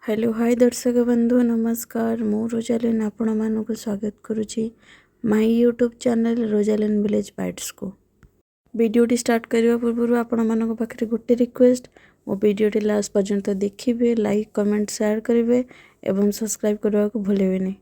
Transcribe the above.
Hello hi दर्शक बंधु नमस्कार मु रोजालिन आपण मानक स्वागत करुच्ची my YouTube channel Rosalin village bites को। वीडियोटी स्टार्ट करने पूर्व आपण मानक पाखे गोटे रिक्वेस्ट मो वीडियोटी लास्ट पर्यंत देखिए, लाइक कमेंट शेयर करेंगे एवं सब्सक्राइब करने को भूलें नहीं।